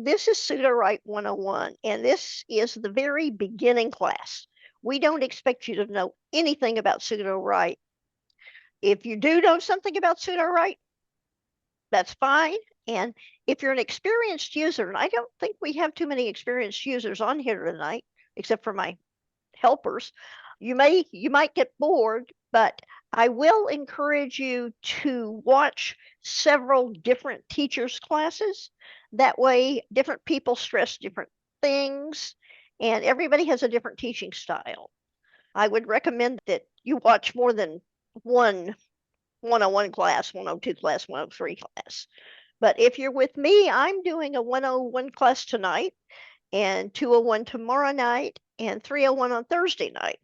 This is Sudowrite 101, and this is the very beginning class. We don't expect you to know anything about Sudowrite. If you do know something about Sudowrite, that's fine. And if you're an experienced user, and I don't think we have too many experienced users on here tonight, except for my helpers, you might get bored, but I will encourage you to watch several different teachers' classes. That way, different people stress different things, and everybody has a different teaching style. I would recommend that you watch more than one 101 class, 102 class, 103 class. But if you're with me, I'm doing a 101 class tonight, and 201 tomorrow night, and 301 on Thursday night.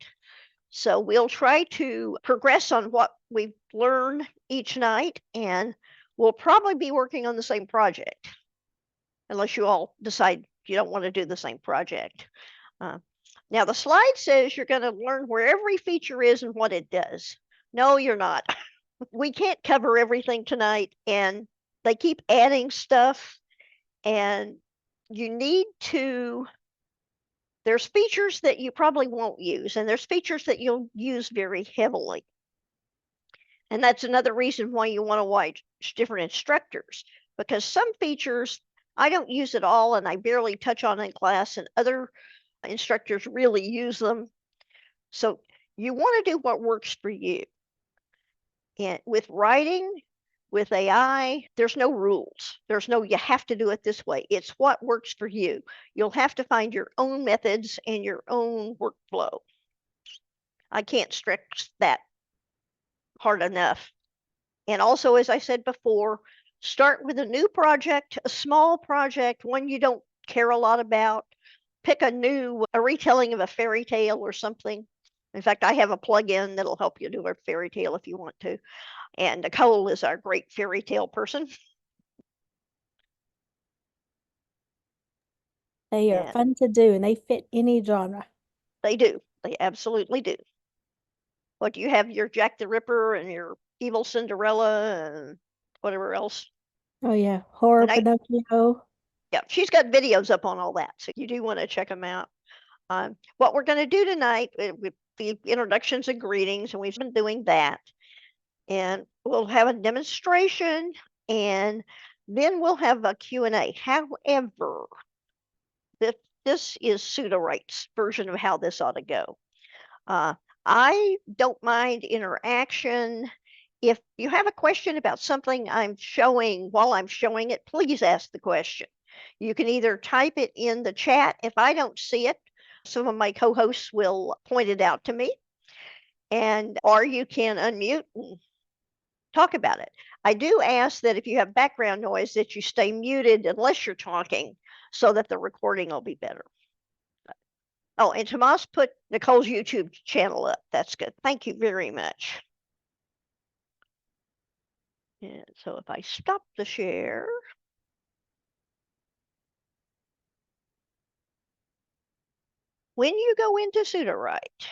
So we'll try to progress on what we've learned each night, and we'll probably be working on the same project, unless you all decide you don't want to do the same project. Now, the slide says you're going to learn where every feature is and what it does. No, you're not. We can't cover everything tonight, and they keep adding stuff, and you need to there's features that you probably won't use, and there's features that you'll use very heavily. And that's another reason why you want to watch different instructors, because some features I don't use at all and I barely touch on in class, and other instructors really use them. So you want to do what works for you. And with writing, with AI, there's no rules. There's no, you have to do it this way. It's what works for you. You'll have to find your own methods and your own workflow. I can't stress that hard enough. And also, as I said before, start with a new project, a small project, one you don't care a lot about. Pick a retelling of a fairy tale or something. In fact, I have a plugin that'll help you do a fairy tale if you want to. And Nicole is our great fairy tale person. They are fun to do, and they fit any genre. They do. They absolutely do. What do you have? Your Jack the Ripper and your Evil Cinderella and whatever else. Oh yeah, horror And Pinocchio. yeah, she's got videos up on all that, so you do want to check them out. What we're going to do tonight with the introductions and greetings, and we've been doing that, and we'll have a demonstration, and then we'll have a Q&A. However, this is Sudowrite's version of how this ought to go. I don't mind interaction. If you have a question about something I'm showing while I'm showing it, please ask the question. You can either type it in the chat. If I don't see it, some of my co-hosts will point it out to me, or you can unmute and talk about it. I do ask that if you have background noise that you stay muted unless you're talking, so that the recording will be better. Oh, and Tomas put Nicole's YouTube channel up. That's good. Thank you very much. And so if I stop the share. When you go into Sudowrite.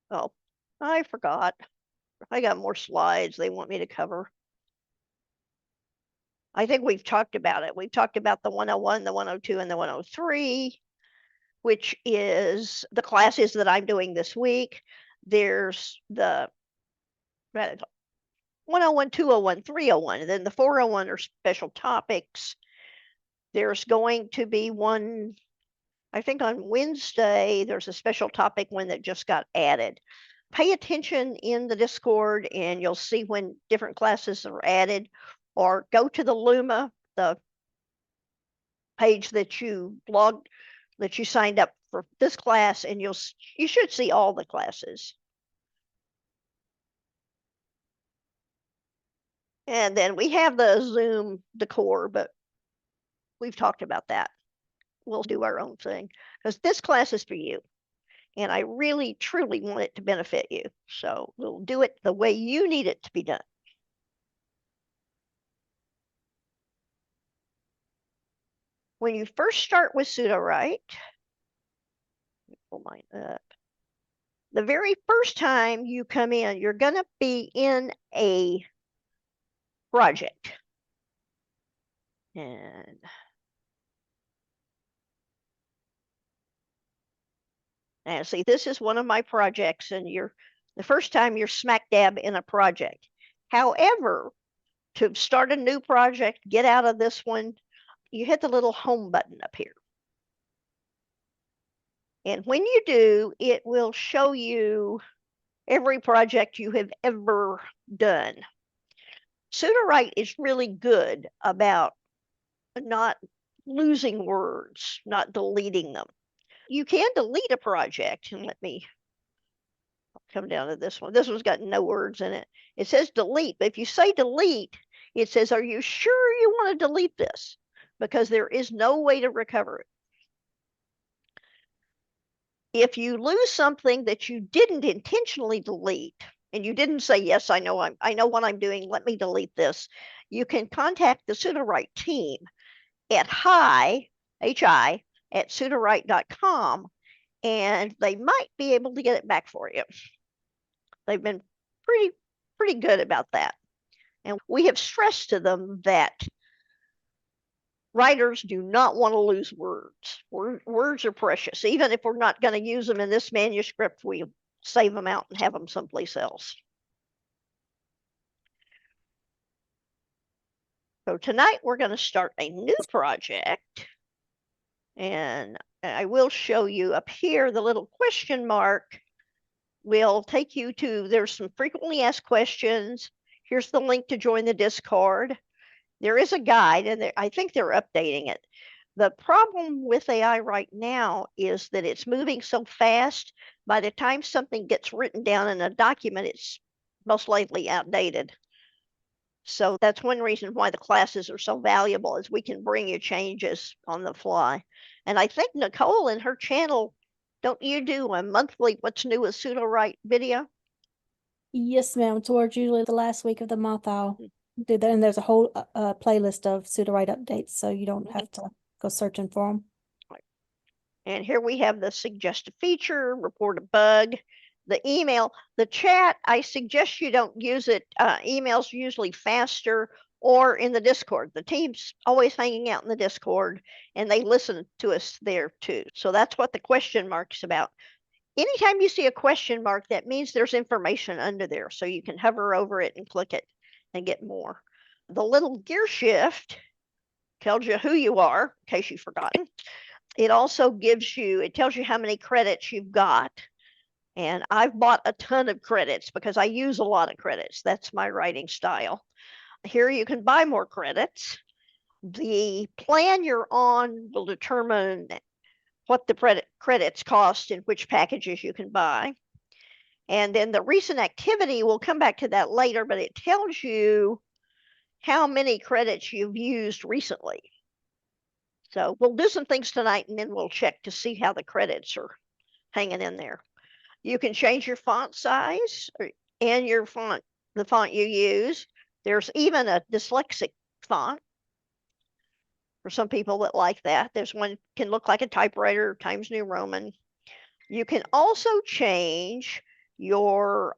Oh, I forgot. I got more slides they want me to cover. I think we've talked about it. We've talked about the 101, the 102, and the 103, which is the classes that I'm doing this week. There's the 101, 201, 301, and then the 401 are special topics. There's going to be one, I think on Wednesday, there's a special topic one that just got added. Pay attention in the Discord and you'll see when different classes are added, or go to the Luma, the page that you signed up for this class, and you should see all the classes. And then we have the Zoom decor, but we've talked about that. We'll do our own thing because this class is for you. And I really, truly want it to benefit you. So we'll do it the way you need it to be done. When you first start with Sudowrite, pull mine up. The very first time you come in, you're going to be in a project. And see, this is one of my projects, and the first time you're smack dab in a project. However, to start a new project, get out of this one, you hit the little home button up here. And when you do, it will show you every project you have ever done. Sudowrite is really good about not losing words, not deleting them. You can delete a project, and let me come down to this one. This one's got no words in it. It says delete, but if you say delete, it says, are you sure you want to delete this? Because there is no way to recover it. If you lose something that you didn't intentionally delete, and you didn't say, yes, I know what I'm doing, let me delete this, you can contact the Sudowrite team at hi at sudowrite.com, and they might be able to get it back for you. They've been pretty good about that. And we have stressed to them that writers do not want to lose words. Words are precious. Even if we're not going to use them in this manuscript, we save them out and have them someplace else. So tonight we're going to start a new project. And I will show you up here the little question mark will take you to, there's some frequently asked questions. Here's the link to join the Discord. There is a guide, and I think they're updating it. The problem with AI right now is that it's moving so fast. By the time something gets written down in a document, it's most likely outdated. So that's one reason why the classes are so valuable, is we can bring you changes on the fly. And I think Nicole in her channel, don't you do a monthly What's New with Sudowrite video? Yes, ma'am. Towards usually the last week of the month, I'll do that. And there's a whole playlist of Sudowrite updates, so you don't have to go searching for them. And here we have the suggest a feature, report a bug, the email, the chat. I suggest you don't use it. Email's usually faster, or in the Discord. The team's always hanging out in the Discord, and they listen to us there too. So that's what the question mark's about. Anytime you see a question mark, that means there's information under there. So you can hover over it and click it and get more. The little gear shift tells you who you are, in case you've forgotten. It also it tells you how many credits you've got. And I've bought a ton of credits because I use a lot of credits. That's my writing style. Here you can buy more credits. The plan you're on will determine what the credits cost and which packages you can buy. And then the recent activity, we'll come back to that later, but it tells you how many credits you've used recently. So we'll do some things tonight, and then we'll check to see how the credits are hanging in there. You can change your font size and the font you use. There's even a dyslexic font for some people that like that. There's one can look like a typewriter, Times New Roman. You can also change your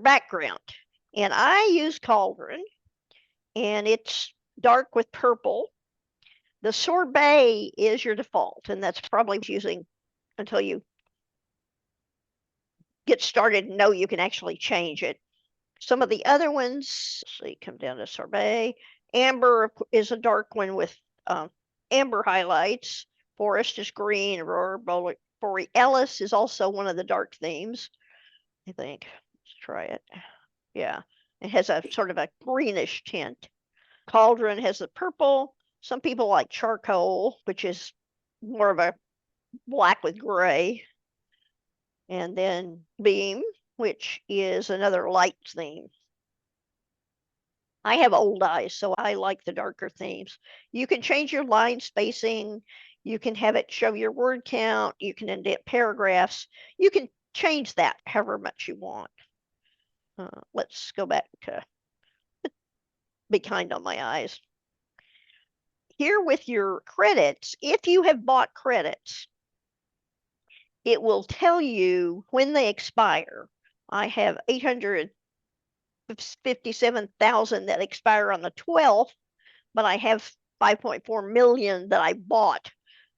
background. And I use Cauldron, and it's dark with purple. The sorbet is your default, and that's probably using until you get started and know you can actually change it. Some of the other ones, let's see, come down to sorbet. Amber is a dark one with amber highlights. Forest is green. Aurora Borealis is also one of the dark themes, I think. Let's try it. Yeah, it has a sort of a greenish tint. Cauldron has the purple. Some people like charcoal, which is more of a black with gray. And then Beam, which is another light theme. I have old eyes, so I like the darker themes. You can change your line spacing. You can have it show your word count. You can indent paragraphs. You can change that however much you want. Let's go back to be kind on my eyes. Here with your credits, if you have bought credits, it will tell you when they expire. I have 800 57,000 that expire on the 12th, but I have 5.4 million that I bought,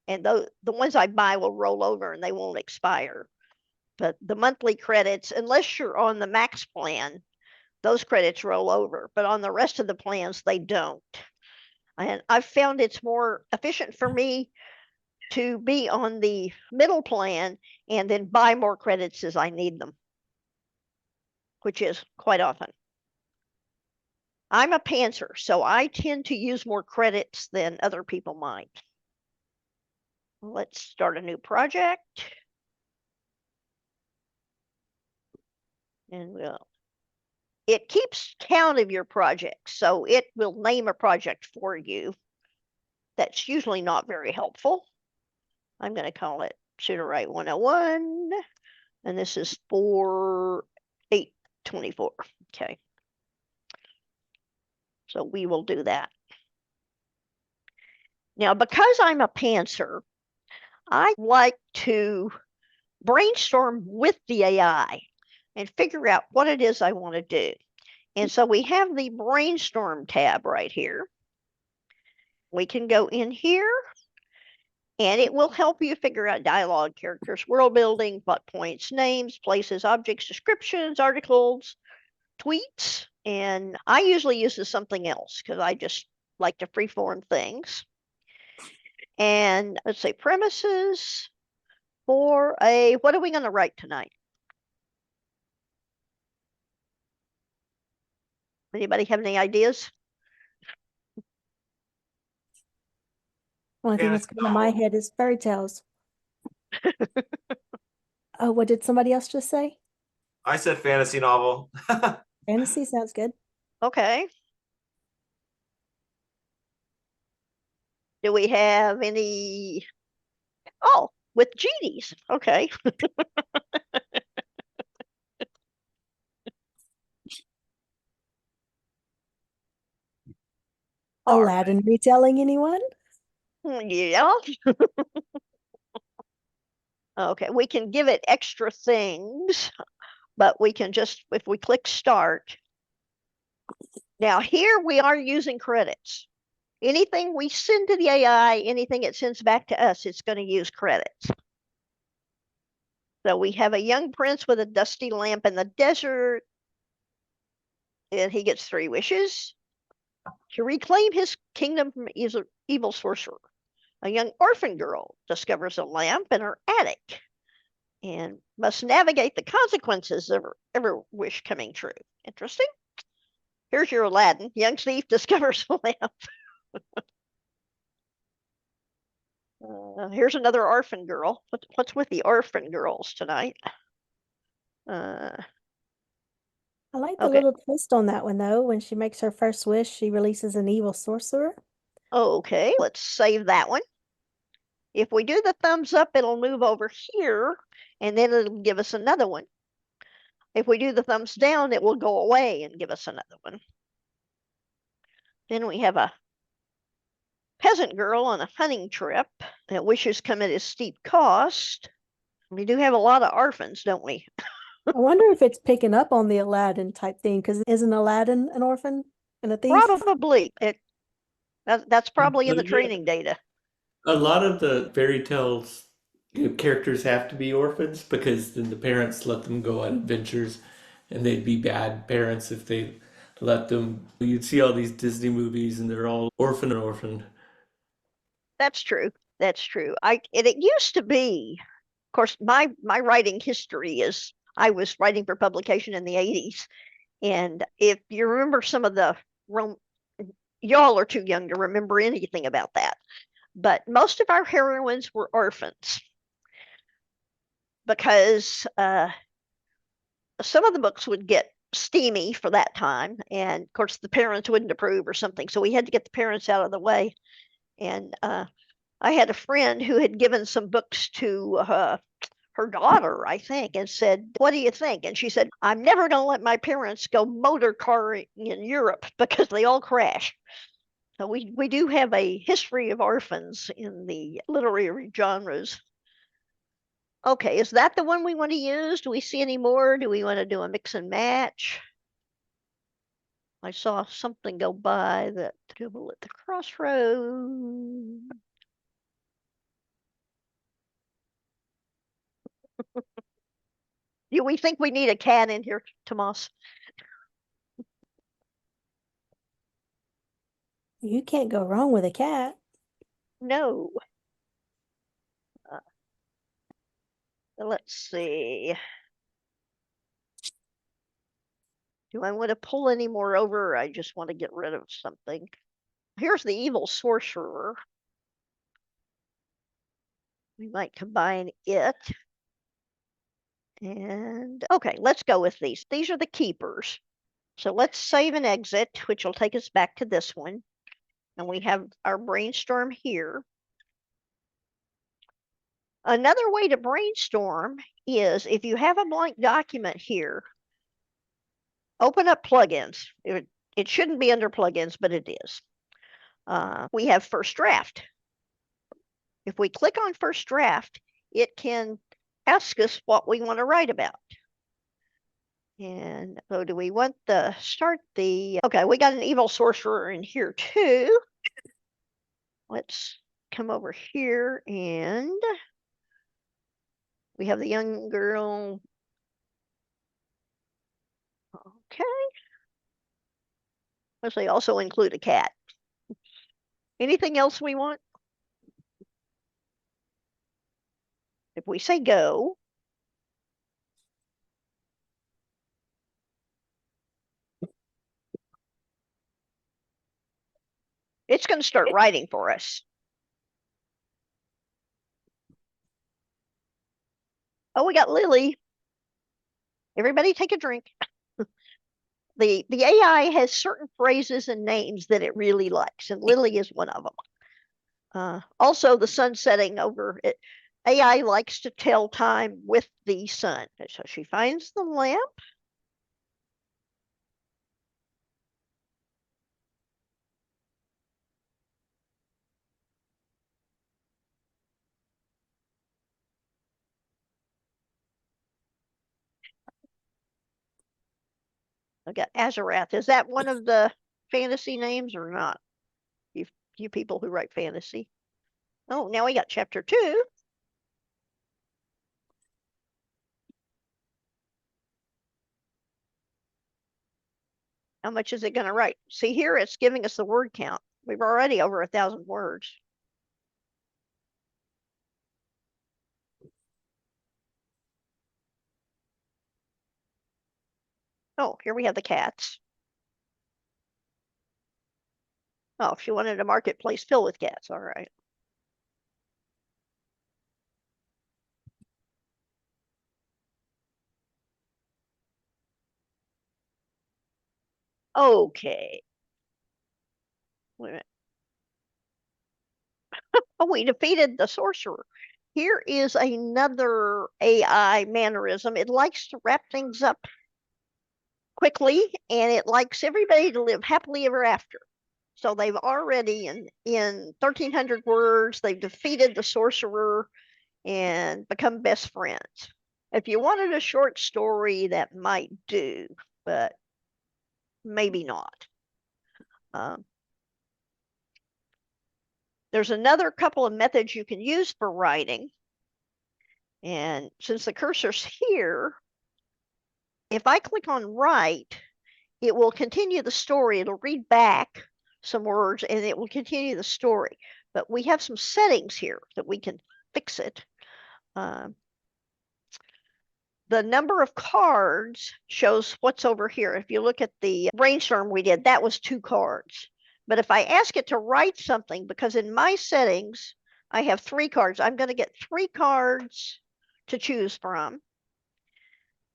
and the ones I buy will roll over and they won't expire. But the monthly credits, unless you're on the max plan, those credits roll over, but on the rest of the plans, they don't. And I've found it's more efficient for me to be on the middle plan and then buy more credits as I need them, which is quite often. I'm a pantser, so I tend to use more credits than other people might. Let's start a new project. And it keeps count of your projects, so it will name a project for you. That's usually not very helpful. I'm going to call it Sudowrite 101, and this is for 8/24. Okay. So we will do that. Now, because I'm a pantser, I like to brainstorm with the AI and figure out what it is I want to do. And so we have the brainstorm tab right here. We can go in here and it will help you figure out dialogue, characters, world building, plot points, names, places, objects, descriptions, articles, tweets. And I usually use this something else because I just like to freeform things. And let's say premises for what are we going to write tonight? Anybody have any ideas? Only thing that's coming to my head is fairy tales. Oh, what did somebody else just say? I said fantasy novel. Fantasy sounds good. Okay. Do we have any? Oh, with genies. Okay. Aladdin retelling, anyone? Yeah. Okay, we can give it extra things, but we can just, if we click start. Now here we are using credits. Anything we send to the AI, anything it sends back to us, it's going to use credits. So we have a young prince with a dusty lamp in the desert, and he gets 3 wishes to reclaim his kingdom from evil sorcerer. A young orphan girl discovers a lamp in her attic and must navigate the consequences of her every wish coming true. Interesting. Here's your Aladdin. Young thief discovers a lamp. Here's another orphan girl. What's with the orphan girls tonight? I like the Okay. little twist on that one, though. When she makes her first wish, she releases an evil sorcerer. Okay, let's save that one. If we do the thumbs up, it'll move over here, and then it'll give us another one. If we do the thumbs down, it will go away and give us another one. Then we have a peasant girl on a hunting trip that wishes come at a steep cost. We do have a lot of orphans, don't we? I wonder if it's picking up on the Aladdin type thing, because isn't Aladdin an orphan and a thief? Probably. That's probably in the Yeah. training data. A lot of the fairy tales characters have to be orphans because then the parents let them go on adventures, and they'd be bad parents if they let them. You'd see all these Disney movies, and they're all orphan and orphan. That's true. That's true. It used to be, of course, my writing history is I was writing for publication in the 80s. And if you remember some of the y'all are too young to remember anything about that. But most of our heroines were orphans because some of the books would get steamy for that time. And of course, the parents wouldn't approve or something. So we had to get the parents out of the way. And I had a friend who had given some books to her daughter, I think, and said, "What do you think?" And she said, "I'm never going to let my parents go motor carring in Europe because they all crash." So we do have a history of orphans in the literary genres. Okay, is that the one we want to use? Do we see any more? Do we want to do a mix and match? I saw something go by that dribble at the crossroads. Do we think we need a cat in here, Tomas? You can't go wrong with a cat. No. Let's see. Do I want to pull any more over? Or I just want to get rid of something. Here's the evil sorcerer. We might combine it. And okay, let's go with these. These are the keepers. So let's save and exit, which will take us back to this one. And we have our brainstorm here. Another way to brainstorm is if you have a blank document here, open up plugins. It shouldn't be under plugins, but it is. We have first draft. If we click on first draft, it can ask us what we want to write about. And so do we want to start the, okay, we got an evil sorcerer in here too. Let's come over here and we have the young girl. Okay. Let's say also include a cat. Anything else we want? If we say go, it's going to start writing for us. Oh, we got Lily. Everybody take a drink. The AI has certain phrases and names that it really likes, and Lily is one of them. Also, the sun setting over it. AI likes to tell time with the sun. So she finds the lamp. I got Azarath. Is that one of the fantasy names or not? You people who write fantasy. Oh, now we got chapter 2. How much is it going to write? See here, it's giving us the word count. We've already over 1,000 words. Oh, here we have the cats. Oh, she wanted a marketplace filled with cats. All right. Okay. Wait a minute. Oh, we defeated the sorcerer. Here is another AI mannerism. It likes to wrap things up quickly, and it likes everybody to live happily ever after. So they've already, in 1,300 words, they've defeated the sorcerer and become best friends. If you wanted a short story, that might do, but maybe not. There's another couple of methods you can use for writing. And since the cursor's here, if I click on write, it will continue the story. It'll read back some words and it will continue the story. But we have some settings here that we can fix it. The number of cards shows what's over here. If you look at the brainstorm we did, that was 2 cards. But if I ask it to write something, because in my settings, I have 3 cards, I'm going to get 3 cards to choose from.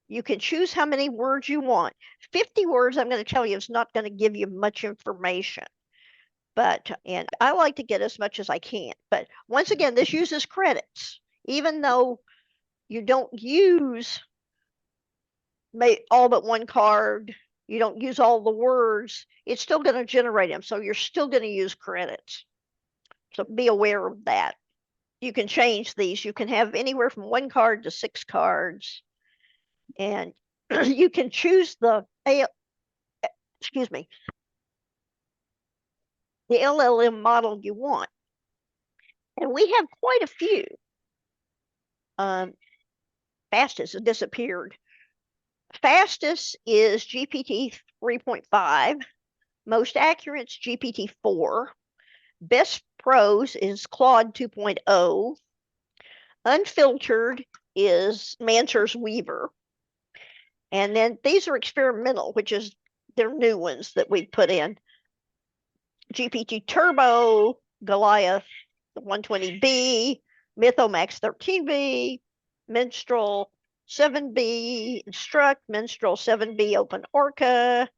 You can choose how many words you want. 50 words, I'm going to tell you, is not going to give you much information. And I like to get as much as I can. But once again, this uses credits. Even though you don't use all but 1 card, you don't use all the words, it's still going to generate them. So you're still going to use credits. So be aware of that. You can change these. You can have anywhere from 1 card to 6 cards. And you can choose the excuse me, the LLM model you want. And we have quite a few. Fastest has disappeared. Fastest is GPT 3.5. Most accurate is GPT 4. Best prose is Claude 2.0. Unfiltered is Mansur's Weaver. And then these are experimental, which is they're new ones that we put in. GPT Turbo, Goliath 120B, Mythomax 13B, Minstrel 7B, Instruct, Minstrel 7B, Open Orca,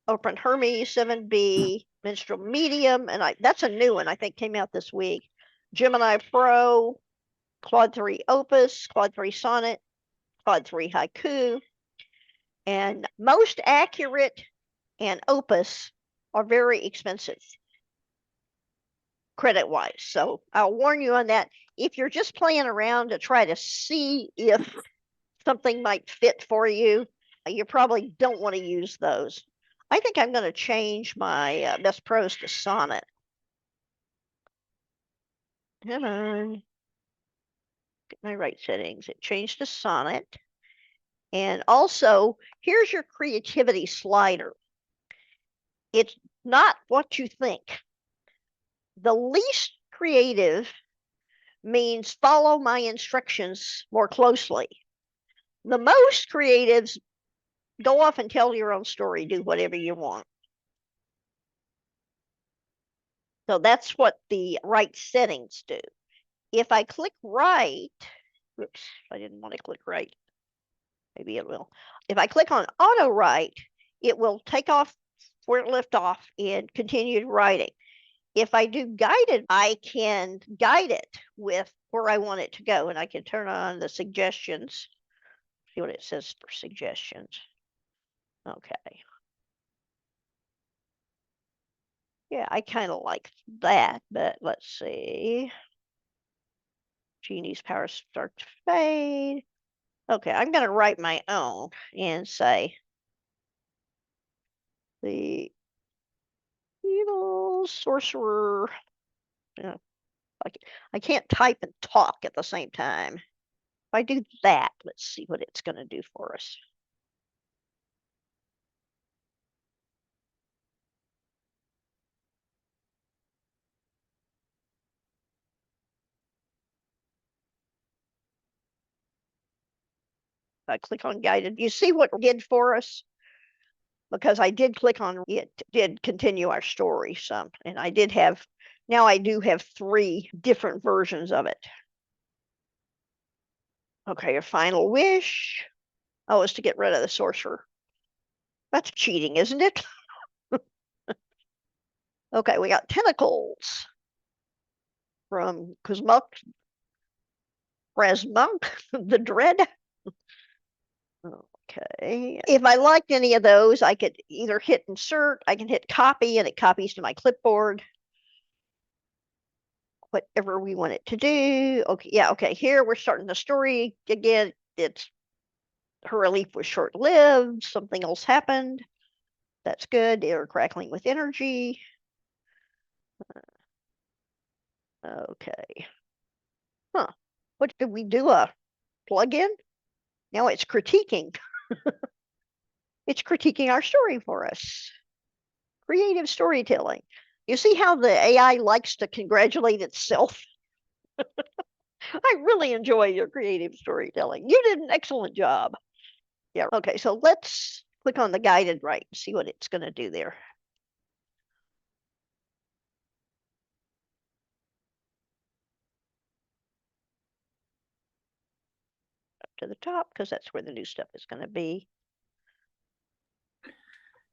Open Hermes 7B, Minstrel Medium, and that's a new one I think came out this week. Gemini Pro, Claude 3 Opus, Claude 3 Sonnet, Claude 3 Haiku, and most accurate and Opus are very expensive credit wise. So I'll warn you on that. If you're just playing around to try to see if something might fit for you, you probably don't want to use those. I think I'm going to change my Best Prose to Sonnet. Come on. Get my right settings. It changed to Sonnet. And also, here's your creativity slider. It's not what you think. The least creative means follow my instructions more closely. The most creatives go off and tell your own story, do whatever you want. So that's what the right settings do. If I click right, oops, I didn't want to click right. Maybe it will. If I click on auto write, it will take off where it left off and continue writing. If I do guided, I can guide it with where I want it to go, and I can turn on the suggestions. See what it says for suggestions. Okay. Yeah, I kind of like that, but let's see. Genie's power start to fade. Okay, I'm going to write my own and say the evil sorcerer. Yeah, I can't type and talk at the same time. If I do that, let's see what it's going to do for us. I click on guided. You see what it did for us? Because I did click on it, did continue our story some, and I did have, now I do have 3 different versions of it. Okay, your final wish. Oh, is to get rid of the sorcerer. That's cheating, isn't it? Okay, we got tentacles from Kuzmuk, Razmunk, the Dread. Okay, if I liked any of those, I could either hit insert, I can hit copy, and it copies to my clipboard. Whatever we want it to do. Okay, yeah, okay, here we're starting the story again. It's her relief was short-lived, something else happened. That's good. They're crackling with energy. Okay. Huh. What did we do? A plug-in? Now it's critiquing. It's critiquing our story for us. Creative storytelling. You see how the AI likes to congratulate itself? I really enjoy your creative storytelling. You did an excellent job. Yeah, okay, so let's click on the guided write and see what it's going to do there. Up to the top, because that's where the new stuff is going to be.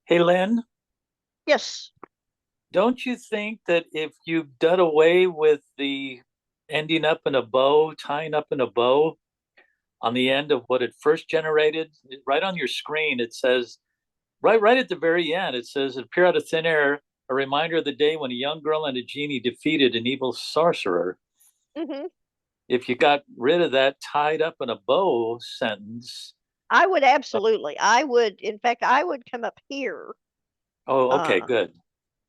Hey, Lynn, Yes. don't you think that if you've done away with the ending up in a bow, tying up in a bow on the end of what it first generated, right on your screen, it says, right at the very end, it says, it appeared out of thin air, a reminder of the day when a young girl and a genie defeated an evil sorcerer. Mm-hmm. If you got rid of that tied up in a bow sentence, I would absolutely. I would, in fact, I would come up here Oh, okay, Uh, good.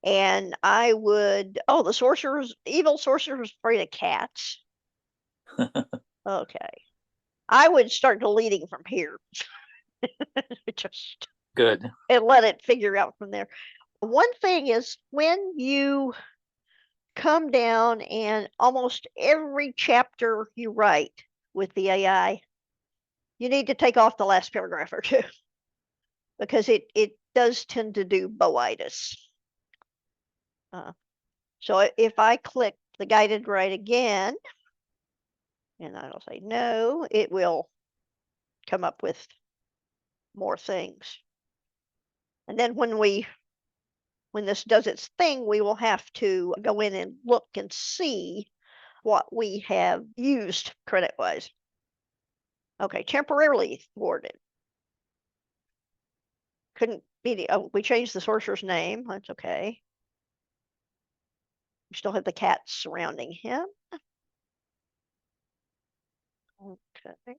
And I would, oh, the sorcerer's, evil sorcerer's afraid of cats. Okay. I would start deleting from here. Just Good. and let it figure out from there. One thing is when you come down and almost every chapter you write with the AI, you need to take off the last paragraph or two because it does tend to do boitis. So if I click the guided write again, and I'll say no, it will come up with more things. And then when this does its thing, we will have to go in and look and see what we have used credit-wise. Okay, temporarily thwarted. Couldn't be the, oh, we changed the sorcerer's name. That's okay. We still have the cats surrounding him. Okay.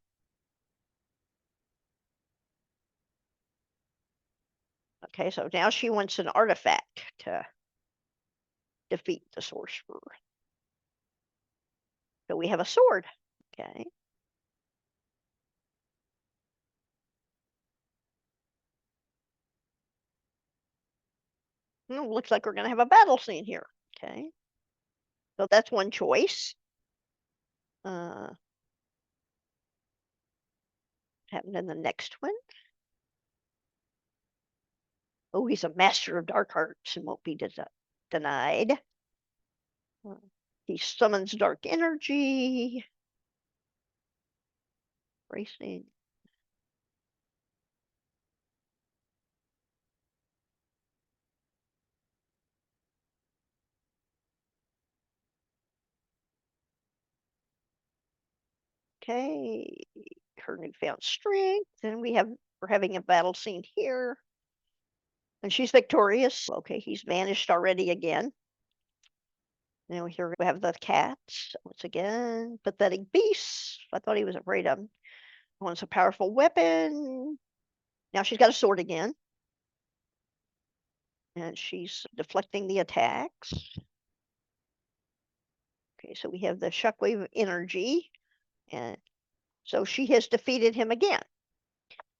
Okay, so now she wants an artifact to defeat the sorcerer. So we have a sword. Okay. Looks like we're going to have a battle scene here. Okay. So that's one choice. What happened in the next one? Oh, he's a master of dark arts and won't be denied. He summons dark energy. Racing. Okay, her newfound strength. And we're having a battle scene here. And she's victorious. Okay, he's vanished already again. Now here we have the cats. Once again, pathetic beasts. I thought he was afraid of them. Wants a powerful weapon. Now she's got a sword again. And she's deflecting the attacks. Okay, so we have the shockwave of energy. And so she has defeated him again.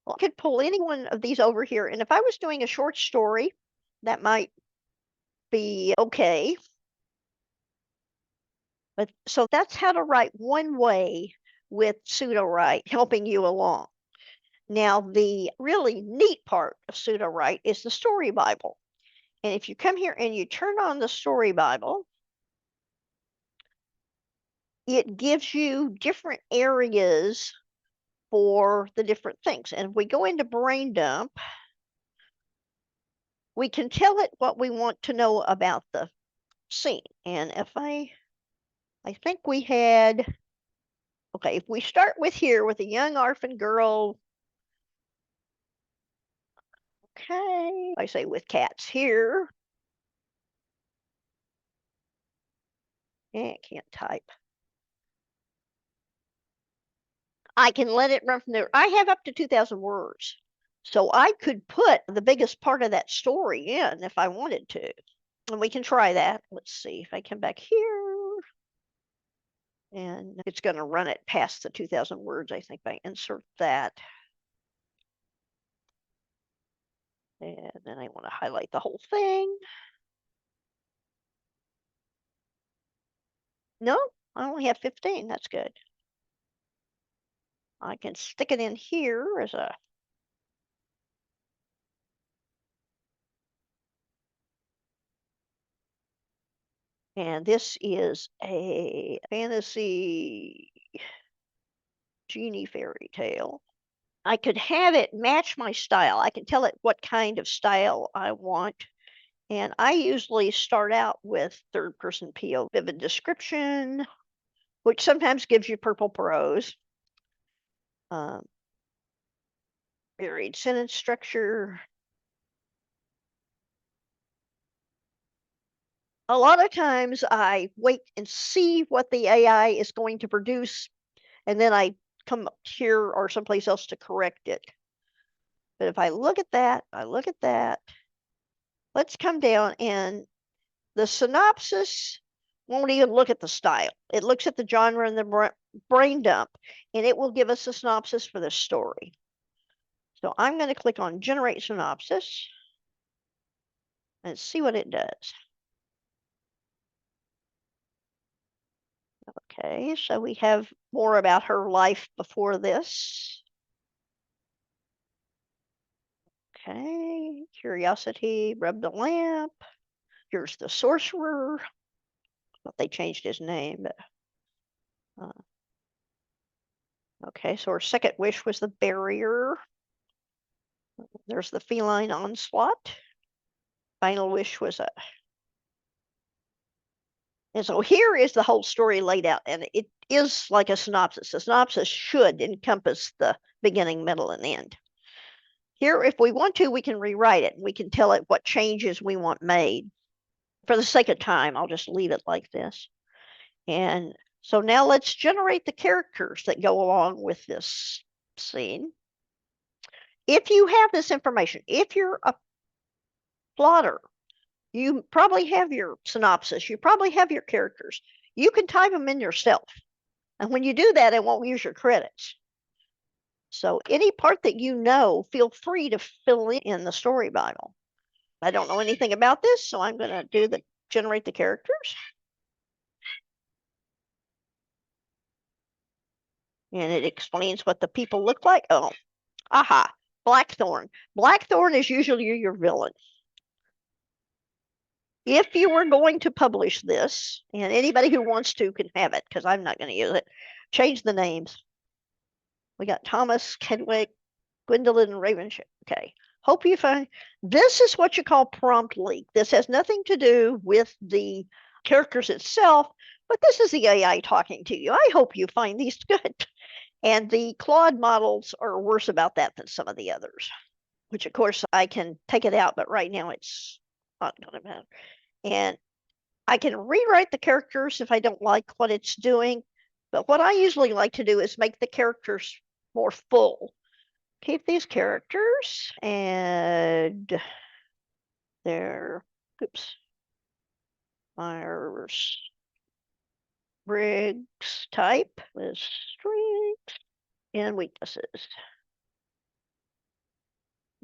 Well, I could pull any one of these over here. And if I was doing a short story, that might be okay. But so that's how to write one way with Sudowrite helping you along. Now, the really neat part of Sudowrite is the story Bible. And if you come here and you turn on the story Bible, it gives you different areas for the different things. And if we go into brain dump, we can tell it what we want to know about the scene. And if I think we had, okay, if we start with here with a young orphan girl, okay, I say with cats here. Can't type. I can let it run from there. I have up to 2,000 words. So I could put the biggest part of that story in if I wanted to. And we can try that. Let's see if I come back here. And it's going to run it past the 2,000 words, I think, if I insert that. And then I want to highlight the whole thing. No, I only have 15. That's good. I can stick it in here as a and this is a fantasy genie fairy tale. I could have it match my style. I can tell it what kind of style I want. And I usually start out with third person PO, vivid description, which sometimes gives you purple prose. Varied sentence structure. A lot of times I wait and see what the AI is going to produce, and then I come up here or someplace else to correct it. But if I look at that, let's let's come down, and the synopsis won't even look at the style. It looks at the genre and the brain dump, and it will give us a synopsis for the story. So I'm going to click on Generate Synopsis and see what it does. Okay, so we have more about her life before this. Okay, curiosity, rub the lamp. Here's the sorcerer. Thought they changed his name, but okay, so her second wish was the barrier. There's the feline onslaught. Final wish was a. And so here is the whole story laid out, and it is like a synopsis. A synopsis should encompass the beginning, middle, and end. Here, if we want to, we can rewrite it. We can tell it what changes we want made. For the sake of time, I'll just leave it like this. And so now let's generate the characters that go along with this scene. If you have this information, if you're a plotter, you probably have your synopsis, you probably have your characters. You can type them in yourself. And when you do that, it won't use your credits. So any part that you know, feel free to fill in the story Bible. I don't know anything about this, so I'm going to do the generate the characters. And it explains what the people look like. Oh, aha, Blackthorn. Blackthorn is usually your villain. If you were going to publish this, and anybody who wants to can have it, because I'm not going to use it, change the names. We got Thomas, Kedwick, Gwendolyn, and Ravenshire. Okay. Hope you find this is what you call prompt leak. This has nothing to do with the characters itself, but this is the AI talking to you. I hope you find these good. And the Claude models are worse about that than some of the others, which of course I can take it out, but right now it's not going to matter. And I can rewrite the characters if I don't like what it's doing. But what I usually like to do is make the characters more full. Keep these characters and their, oops, Myers Briggs type with strengths and weaknesses.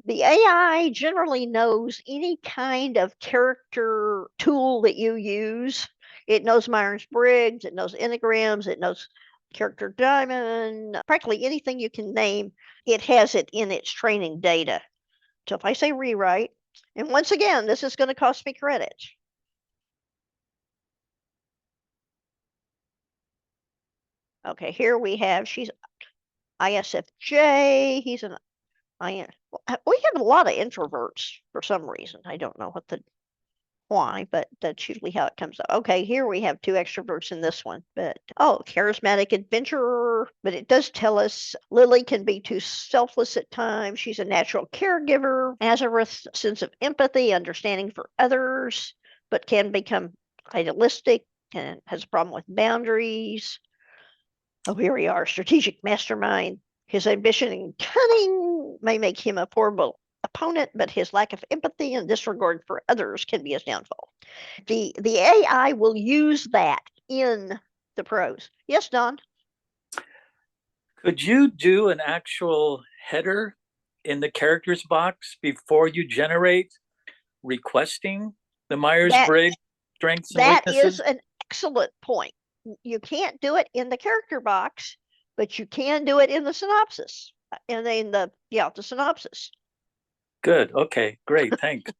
The AI generally knows any kind of character tool that you use. It knows Myers-Briggs, it knows enneagrams, it knows character diamond, practically anything you can name, it has it in its training data. So if I say rewrite, and once again, this is going to cost me credits. Okay, here we have, she's ISFJ, he's an IN. We have a lot of introverts for some reason. I don't know why, but that's usually how it comes up. Okay, here we have 2 extroverts in this one, but oh, charismatic adventurer. But it does tell us Lily can be too selfless at times. She's a natural caregiver, has a sense of empathy, understanding for others, but can become idealistic and has a problem with boundaries. Oh, here we are, strategic mastermind. His ambition and cunning may make him a formidable opponent, but his lack of empathy and disregard for others can be his downfall. The AI will use that in the prose. Yes, Don? Could you do an actual header in the characters box before you generate requesting the Myers-Briggs strengths and That weaknesses? is an excellent point. You can't do it in the character box, but you can do it in the synopsis. And in the synopsis. Good. Okay, great. Thanks.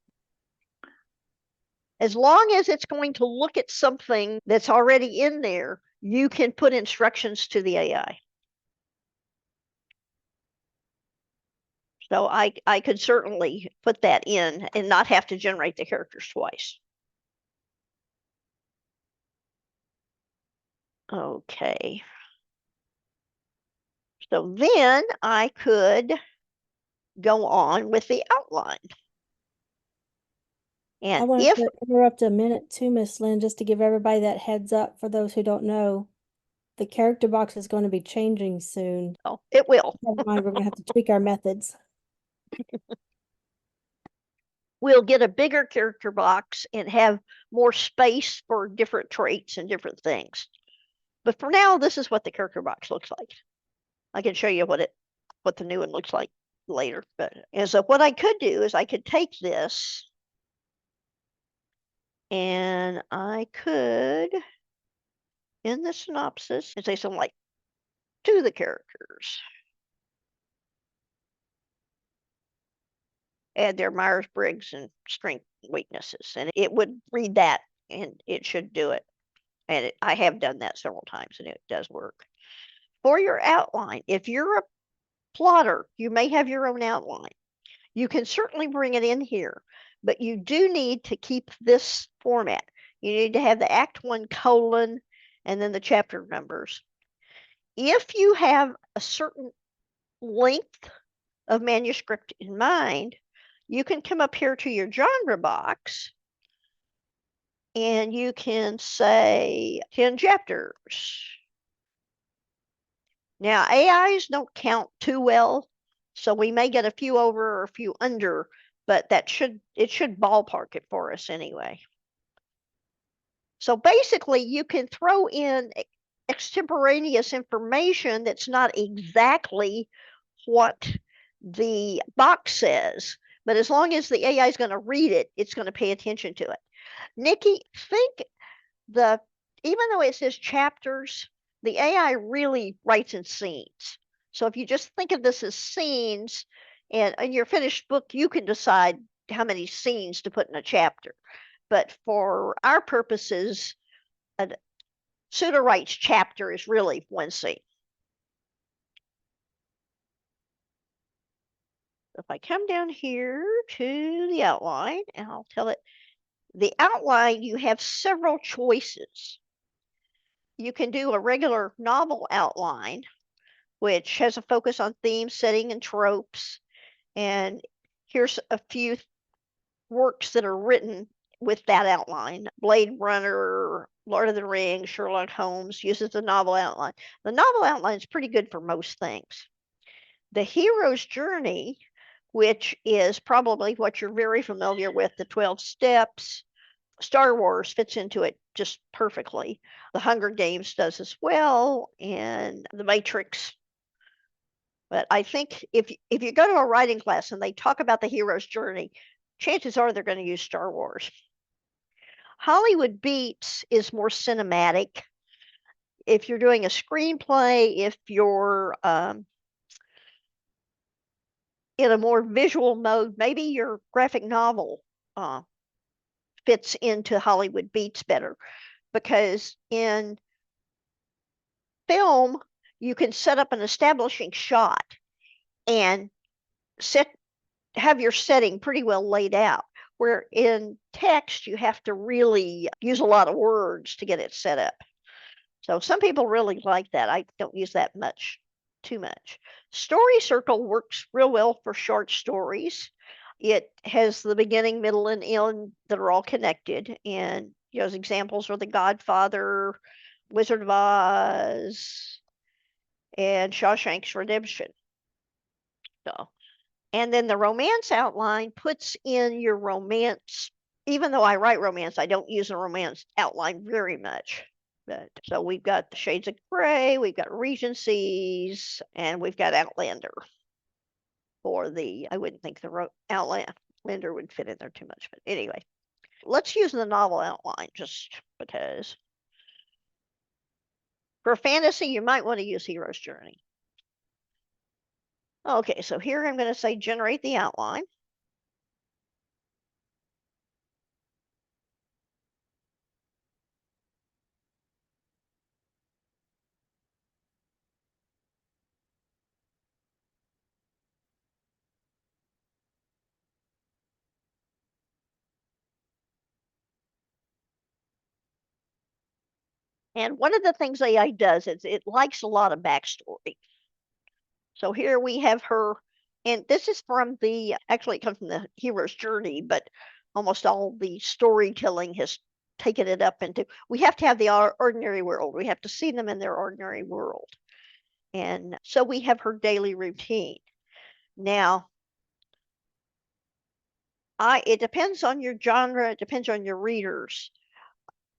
As long as it's going to look at something that's already in there, you can put instructions to the AI. So I could certainly put that in and not have to generate the characters twice. Okay. So then I could go on with the outline. I And wanted if to interrupt a minute too, Miss Lynn, just to give everybody that heads up for those who don't know. The character box is going to be changing soon. oh, it will. Never mind, we're going to have to tweak our methods. we'll get a bigger character box and have more space for different traits and different things. But for now, this is what the character box looks like. I can show you what the new one looks like later. And so what I could do is I could take this and I could, in the synopsis, and say something like, to the characters. Add their Myers-Briggs and strength weaknesses. And it would read that and it should do it. And I have done that several times and it does work. For your outline, if you're a plotter, you may have your own outline. You can certainly bring it in here, but you do need to keep this format. You need to have the Act 1 colon and then the chapter numbers. If you have a certain length of manuscript in mind, you can come up here to your genre box and you can say 10 chapters. Now, AIs don't count too well, so we may get a few over or a few under, but it should ballpark it for us anyway. So basically, you can throw in extemporaneous information that's not exactly what the box says, but as long as the AI is going to read it, it's going to pay attention to it. Nikki, even though it says chapters, the AI really writes in scenes. So if you just think of this as scenes, and in your finished book, you can decide how many scenes to put in a chapter. But for our purposes, Sudowrite's chapter is really one scene. If I come down here to the outline, and I'll tell it, the outline, you have several choices. You can do a regular novel outline, which has a focus on theme, setting, and tropes. And here's a few works that are written with that outline. Blade Runner, Lord of the Rings, Sherlock Holmes uses the novel outline. The novel outline is pretty good for most things. The hero's journey, which is probably what you're very familiar with, the 12 steps. Star Wars fits into it just perfectly. The Hunger Games does as well, and The Matrix. But I think if you go to a writing class and they talk about the hero's journey, chances are they're going to use Star Wars. Hollywood Beats is more cinematic. If you're doing a screenplay, if you're in a more visual mode, maybe your graphic novel fits into Hollywood Beats better, because in film, you can set up an establishing shot and have your setting pretty well laid out, where in text, you have to really use a lot of words to get it set up. So some people really like that. I don't use that too much. Story Circle works real well for short stories. It has the beginning, middle, and end that are all connected. And examples are The Godfather, Wizard of Oz, and Shawshank's Redemption. So, and then the romance outline puts in your romance. Even though I write romance, I don't use a romance outline very much. But so we've got the Shades of Grey, we've got Regencies, and we've got Outlander. I wouldn't think the Outlander would fit in there too much, but anyway, let's use the novel outline just because. For fantasy, you might want to use Hero's Journey. Okay, so here I'm going to say generate the outline. And one of the things AI does is it likes a lot of backstory. So here we have her, and this is actually it comes from the hero's journey, but almost all the storytelling has taken it up into, we have to have the ordinary world. We have to see them in their ordinary world. And so we have her daily routine. Now, It depends on your genre, it depends on your readers.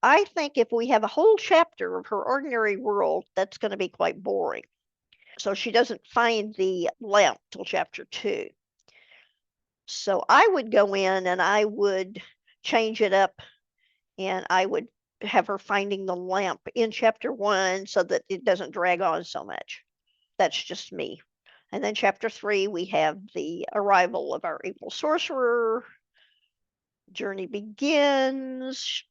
I think if we have a whole chapter of her ordinary world, that's going to be quite boring. So she doesn't find the lamp till chapter 2. So I would go in and I would change it up, and I would have her finding the lamp in chapter 1 so that it doesn't drag on so much. That's just me. And then chapter 3, we have the arrival of our evil sorcerer. Journey begins.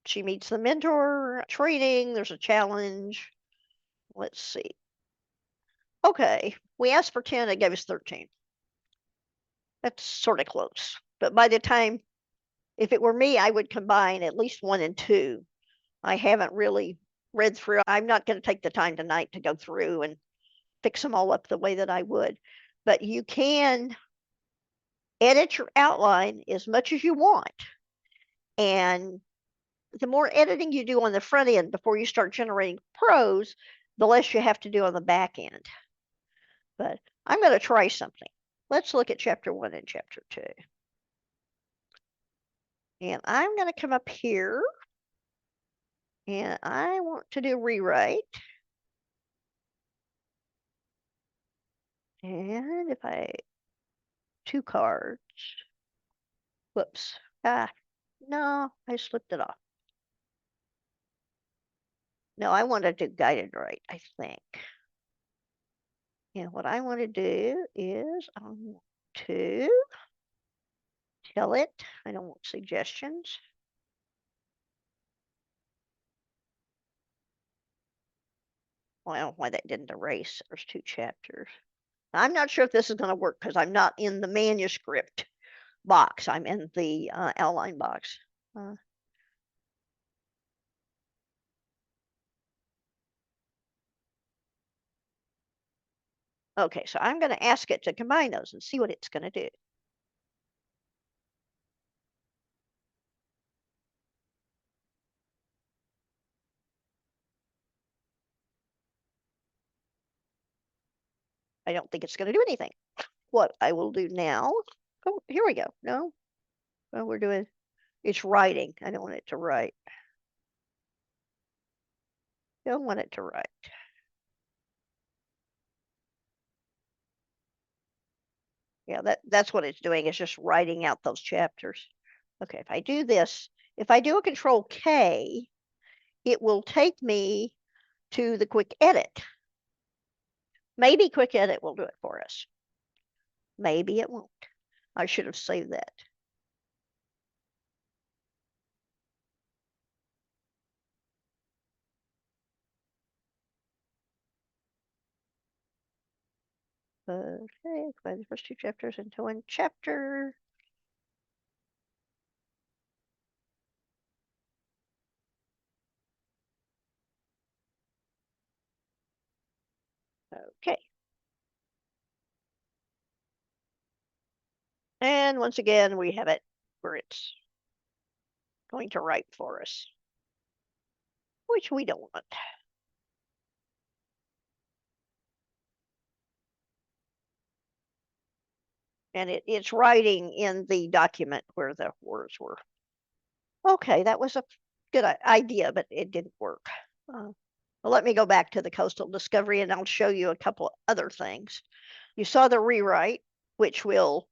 She meets the mentor, training, there's a challenge. Let's see. Okay, we asked for 10, it gave us 13. That's sort of close. But by the time, if it were me, I would combine at least 1 and 2. I haven't really read through. I'm not going to take the time tonight to go through and fix them all up the way that I would. But you can edit your outline as much as you want. And the more editing you do on the front end before you start generating prose, the less you have to do on the back end. But I'm going to try something. Let's look at chapter 1 and chapter 2. And I'm going to come up here and I want to do rewrite. And if I, 2 cards, whoops, no, I slipped it off. No, I want to do guided right, I think. And what I want to do is I want to tell it, I don't want suggestions. Well, I don't know why that didn't erase. There's 2 chapters. I'm not sure if this is going to work because I'm not in the manuscript box. I'm in the outline box. Okay, so I'm going to ask it to combine those and see what it's going to do. I don't think it's going to do anything. What I will do now, oh, here we go. No, well, we're doing, it's writing. I don't want it to write. Don't want it to write. Yeah, that's what it's doing. It's just writing out those chapters. Okay, if I do this, if I do a Control K, it will take me to the quick edit. Maybe quick edit will do it for us. Maybe it won't. I should have saved that. Okay, by the first 2 chapters into 1 chapter. Okay. And once again, we have it where it's going to write for us, which we don't want. And it's writing in the document where the words were. Okay, that was a good idea, but it didn't work. Well, let me go back to the coastal discovery and I'll show you a couple other things. You saw the rewrite, which will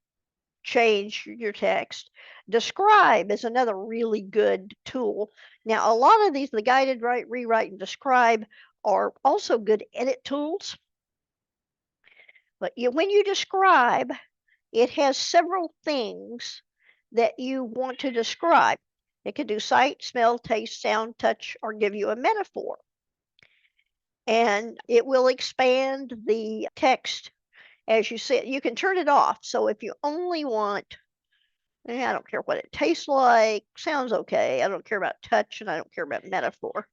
change your text. Describe is another really good tool. Now, a lot of these, the guided write, rewrite, and describe are also good edit tools. But when you describe, it has several things that you want to describe. It could do sight, smell, taste, sound, touch, or give you a metaphor. And it will expand the text as you see it. You can turn it off. So if you only want, I don't care what it tastes like, sounds okay. I don't care about touch and I don't care about metaphor.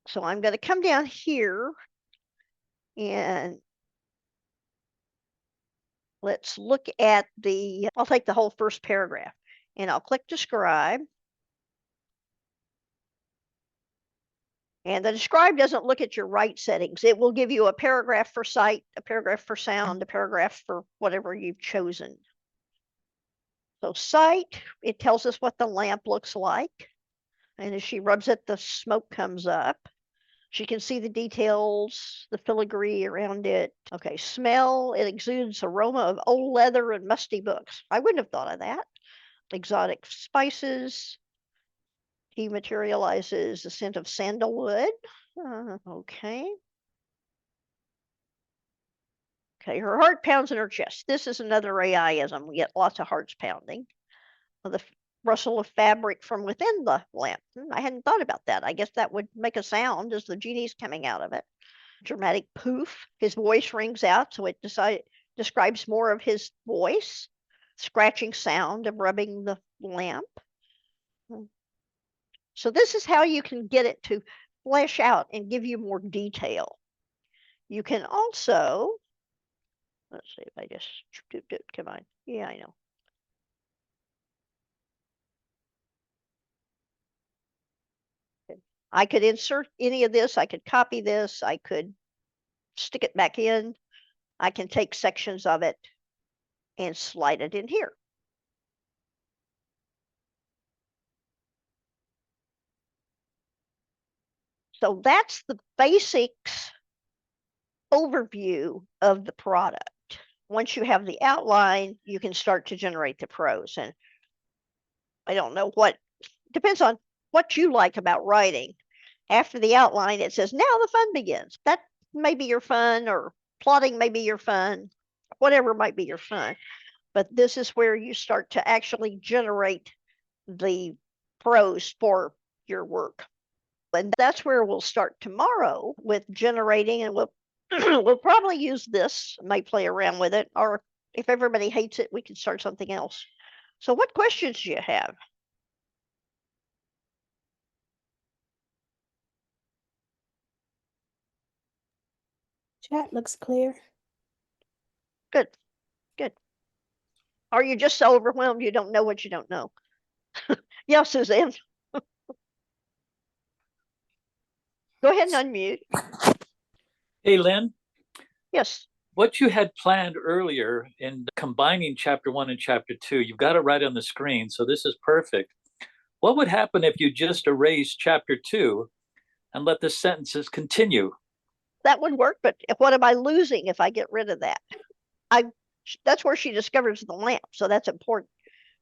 So I'm going to come down here and let's look at I'll take the whole first paragraph and I'll click describe. And the describe doesn't look at your write settings. It will give you a paragraph for sight, a paragraph for sound, a paragraph for whatever you've chosen. So sight, it tells us what the lamp looks like. And as she rubs it, the smoke comes up. She can see the details, the filigree around it. Okay, smell, it exudes aroma of old leather and musty books. I wouldn't have thought of that. Exotic spices. He materializes the scent of sandalwood. Okay. Okay, her heart pounds in her chest. This is another AIism. We get lots of hearts pounding. The rustle of fabric from within the lamp. I hadn't thought about that. I guess that would make a sound as the genie's coming out of it. Dramatic poof. His voice rings out, so it describes more of his voice. Scratching sound of rubbing the lamp. So this is how you can get it to flesh out and give you more detail. You can also, let's see if I just, come on. Yeah, I know. I could insert any of this. I could copy this. I could stick it back in. I can take sections of it and slide it in here. So that's the basics overview of the product. Once you have the outline, you can start to generate the prose. And I don't know what, depends on what you like about writing. After the outline, it says, now the fun begins. That may be your fun, or plotting may be your fun, whatever might be your fun. But this is where you start to actually generate the prose for your work. And that's where we'll start tomorrow with generating, and we'll we'll probably use this, might play around with it, or if everybody hates it, we can start something else. So what questions do you have? Chat looks clear. Good, good. Are you just so overwhelmed you don't know what you don't know? Yeah, Suzanne. Go ahead and unmute. Hey, Lynn, Yes. what you had planned earlier in combining chapter 1 and chapter 2, you've got it right on the screen, so this is perfect. What would happen if you just erased chapter 2 and let the sentences continue? That would work, but what am I losing if I get rid of that? That's where she discovers the lamp, so that's important.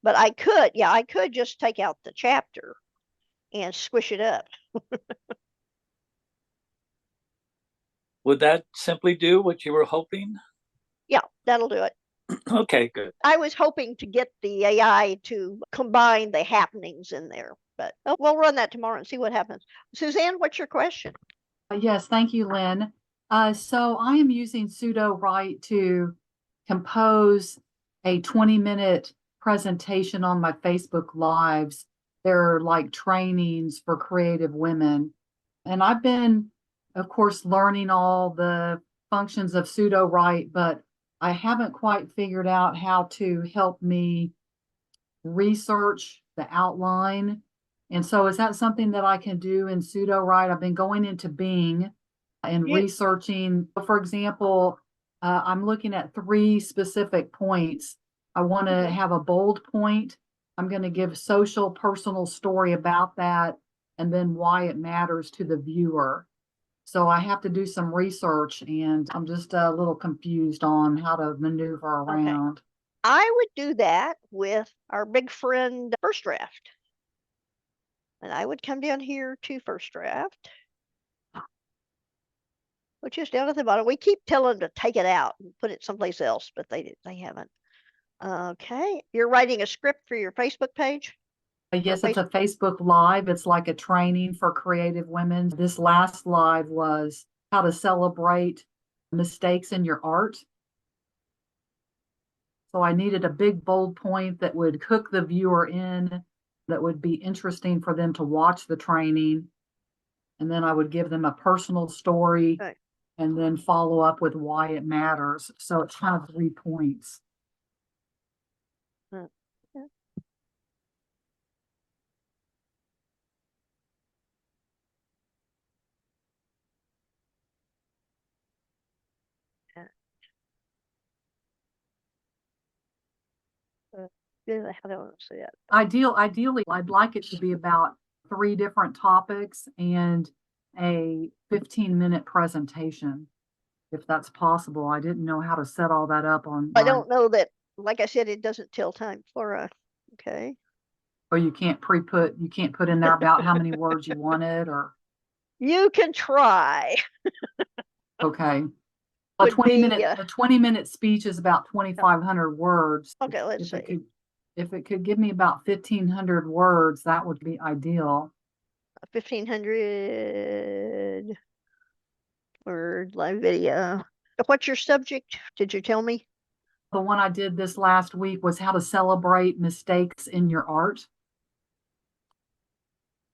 But I could just take out the chapter and squish it up. Would that simply do what you were hoping? Yeah, that'll do it. Okay, good. I was hoping to get the AI to combine the happenings in there, but we'll run that tomorrow and see what happens. Suzanne, what's your question? Yes, thank you, Lynn. So I am using Sudowrite to compose a 20-minute presentation on my Facebook Lives. They're like trainings for creative women. And I've been, of course, learning all the functions of Sudowrite, but I haven't quite figured out how to help me research the outline. And so is that something that I can do in Sudowrite? I've been going into Bing and researching. For example, I'm looking at 3 specific points. I want to have a bold point. I'm going to give social, personal story about that, and then why it matters to the viewer. So I have to do some research, and I'm just a little confused on how to maneuver around. I would do that with our big friend First Draft. And I would come down here to First Draft, which is down at the bottom. We keep telling them to take it out and put it someplace else, but they haven't. Okay, you're writing a script for your Facebook page? Yes, it's a Facebook Live. It's like a training for creative women. This last live was how to celebrate mistakes in your art. So I needed a big, bold point that would hook the viewer in, that would be interesting for them to watch the training. And then I would give them a personal story, Okay. and then follow up with why it matters. So it's kind of 3 points. Yeah. Yeah, I don't see it. Ideally, I'd like it to be about 3 different topics and a 15-minute presentation, if that's possible. I didn't know how to set all that up on. I don't know that, like I said, it doesn't tell time for okay. Or you can't put in there about how many words you wanted, or You can try. okay. A Would 20-minute be, a 20-minute speech is about 2,500 words. Okay, let's If it see. could, if it could give me about 1,500 words, that would be ideal. 1,500 word live video. What's your subject? Did you tell me? The one I did this last week was how to celebrate mistakes in your art.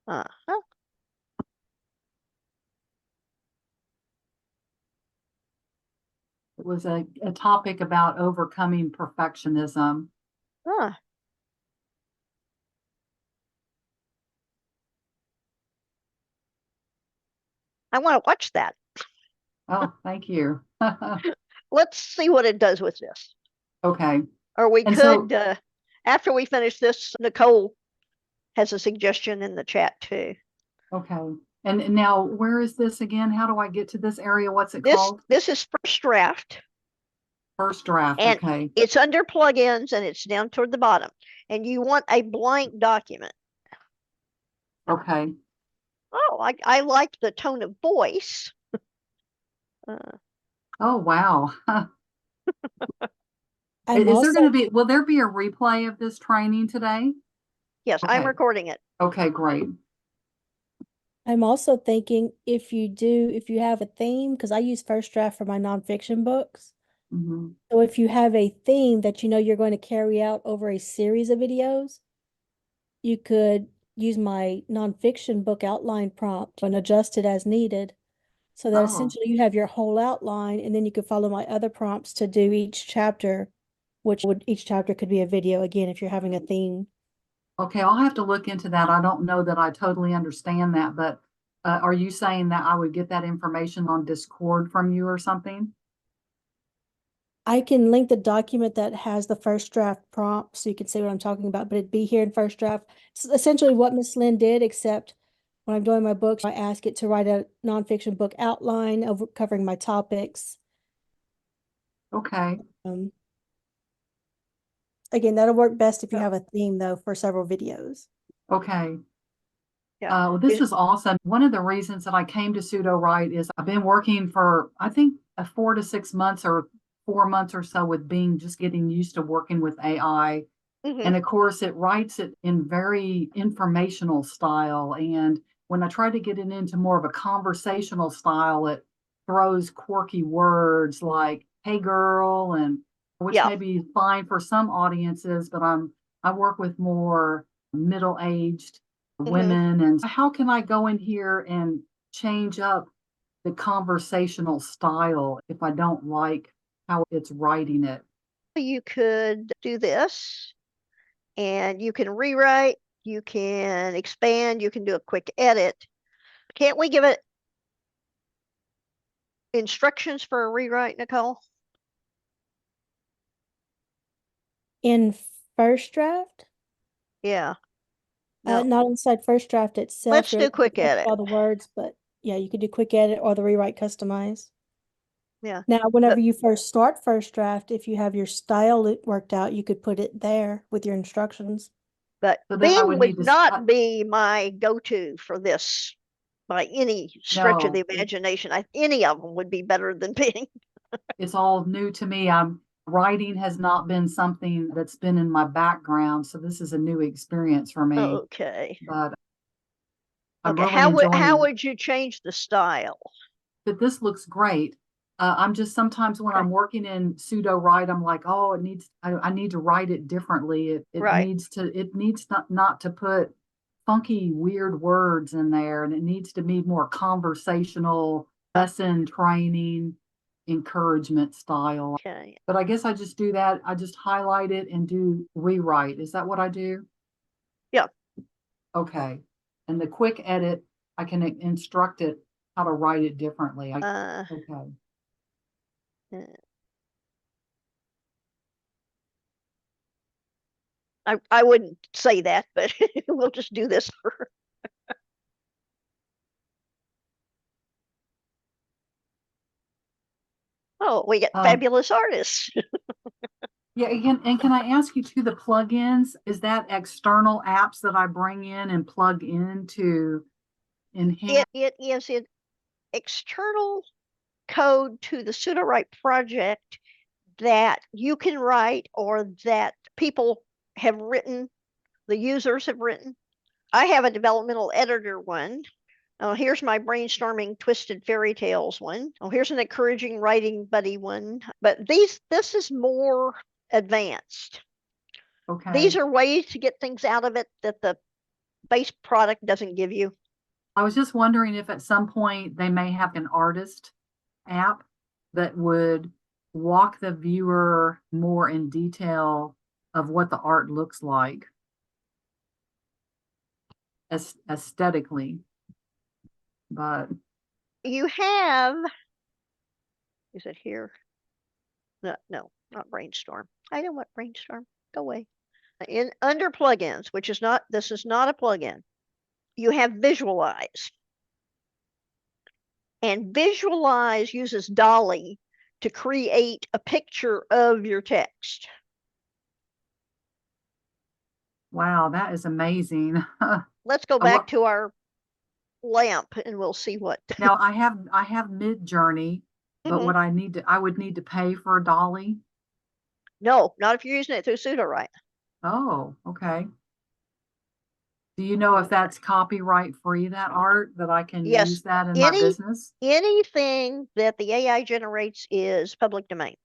Uh-huh. It was a topic about overcoming perfectionism. Ah. I want to watch that. Oh, thank you. Let's see what it does with this. Okay. Or we And could, so- after we finish this, Nicole has a suggestion in the chat too. Okay. And now, where is this again? How do I get to this area? What's it This called? this is first draft, First draft. and Okay. it's under plugins and it's down toward the bottom. And you want a blank document. Okay. Oh, I like the tone of voice. Oh, wow. I'm Is there going also, to be, will there be a replay of this training today? Yes, I'm Okay. recording it. Okay, great. I'm also thinking if you have a theme, because I use First Draft for my nonfiction books. hmm So if you have a theme that you know you're going to carry out over a series of videos, you could use my nonfiction book outline prompt and adjust it as needed. So that Oh, essentially you have your whole outline, and then you could follow my other prompts to do each chapter, each chapter could be a video again if you're having a theme. okay. I'll have to look into that. I don't know that I totally understand that, but are you saying that I would get that information on Discord from you or something? I can link the document that has the first draft prompt so you can see what I'm talking about, but it'd be here in first draft. It's essentially what Miss Lynn did, except when I'm doing my books, I ask it to write a nonfiction book outline of covering my topics. Okay. Again, that'll work best if you have a theme though for several videos. Okay. Yeah. Well, this is awesome. One of the reasons that I came to Sudowrite is I've been working for, I think, 4 to 6 months or 4 months or so with Bing, just getting used to working with AI. Mhm. And of course, it writes it in very informational style. And when I try to get it into more of a conversational style, it throws quirky words like, hey girl, and which Yeah. may be fine for some audiences, but I work with more middle-aged women. And how can I go in here and change up the conversational style if I don't like how it's writing it? You could do this and you can rewrite, you can expand, you can do a quick edit. Can't we give it instructions for a rewrite, Nicole? In first draft, Yeah. No. not inside first draft itself. Let's you're do quick able to edit. all the words, but yeah, you could do quick edit or the rewrite customize. Yeah. Now, whenever you first start first draft, if you have your style worked out, you could put it there with your instructions. But So then I Bing would would need to not be my go-to for this by any stretch of No, the imagination. Any of them would be better than Bing. it's all new to me. Writing has not been something that's been in my background, so this is a new experience for me. Okay. But I'm Okay. really How enjoying would you change the style? that. This looks great. I'm just sometimes when I'm working in Sudowrite, I'm like, oh, I need to write it differently. It Right. needs not to put funky, weird words in there, and it needs to be more conversational, lesson training, encouragement style. Okay. But I guess I just do that. I just highlight it and do rewrite. Is that what I do? Yeah. Okay. And the quick edit, I can instruct it how to write it differently. Okay. I wouldn't say that, but we'll just do this for. Oh, we get fabulous artists. Yeah, and can I ask you too, the plugins, is that external apps that I bring in and plug in to enhance? It is an external code to the Sudowrite project that you can write or that people have written, the users have written. I have a developmental editor one. Oh, here's my brainstorming twisted fairy tales one. Oh, here's an encouraging writing buddy one. But this is more advanced. Okay. These are ways to get things out of it that the base product doesn't give you. I was just wondering if at some point they may have an artist app that would walk the viewer more in detail of what the art looks like aesthetically. But You have, is it here? No, not Brainstorm. I don't want Brainstorm. Go away. Under plugins, which is not, this is not a plugin. You have Visualize. And Visualize uses Dolly to create a picture of your text. wow, that is amazing. Let's go back to our lamp and we'll see what. Now I have Mid-Journey, but what I would need to pay for a Dolly. No, not if you're using it through Sudowrite. Oh, okay. Do you know if that's copyright free, that art, that I can Yes, use that in my business? Anything that the AI generates is public domain.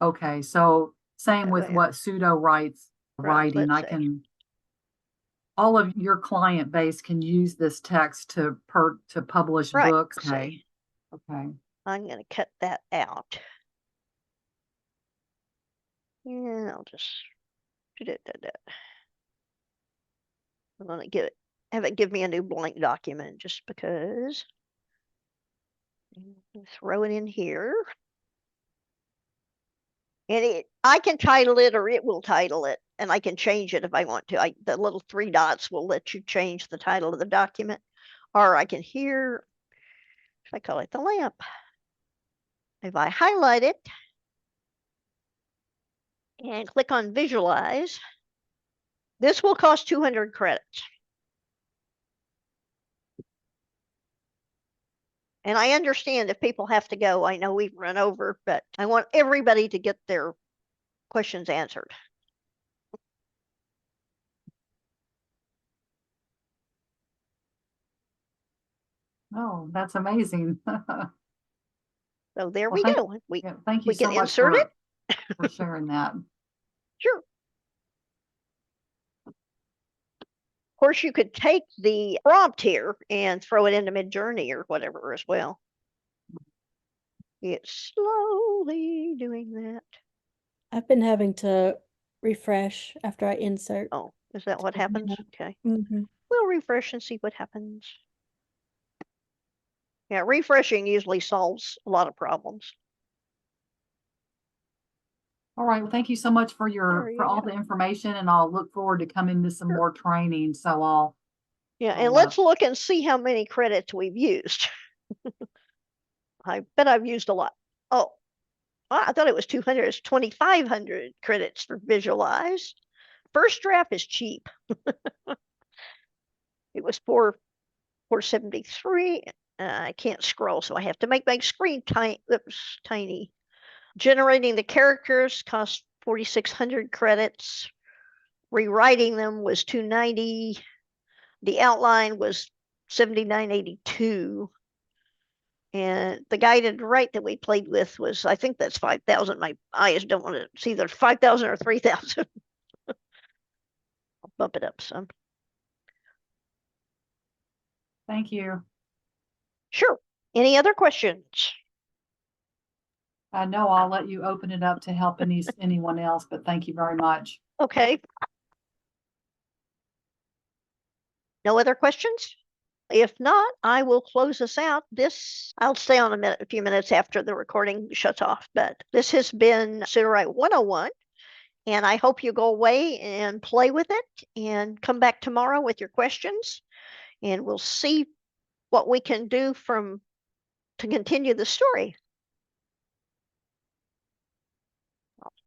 Okay, so same with Where? what Sudowrite's writing, let's I see. can, all of your client base can use this text to publish Right, books. let's Okay. see. Okay. I'm going to cut that out. Yeah, I'll just I'm going to have it give me a new blank document just because. Throw it in here. And I can title it or it will title it, and I can change it if I want to. The little 3 dots will let you change the title of the document, or I can here, if I call it the lamp. If I highlight it and click on Visualize, this will cost 200 credits. And I understand if people have to go, I know we've run over, but I want everybody to get their questions answered. Oh, that's amazing. So there Well, we go. thank you we so can much insert it. for sharing that. Sure. Of course, you could take the prompt here and throw it into Mid-Journey or whatever as well. It's slowly doing that. I've been having to refresh after I insert. Oh, is that what happens? Okay. Mhm. We'll refresh and see what happens. Yeah, refreshing usually solves a lot of problems. All right. Well, thank you so much for all go. the information, and I'll look forward to coming to some more training. So and let's look and see how many credits we've used. I bet I've used a lot. Oh, I thought it was 200. It's 2,500 credits for Visualize. First draft is cheap. It was 473. I can't scroll, so I have to make my screen tiny. Generating the characters cost 4,600 credits. Rewriting them was 290. The outline was 7982. And the guided write that we played with was, I think that's 5,000. My eyes don't want to see either 5,000 or 3,000. I'll bump it up some. thank you. Sure. Any other questions? No, I'll let you open it up to help anyone else, but thank you very much. Okay. No other questions? If not, I will close this out. I'll stay on a few minutes after the recording shuts off, but this has been Sudowrite 101. And I hope you go away and play with it and come back tomorrow with your questions. And we'll see what we can do to continue the story.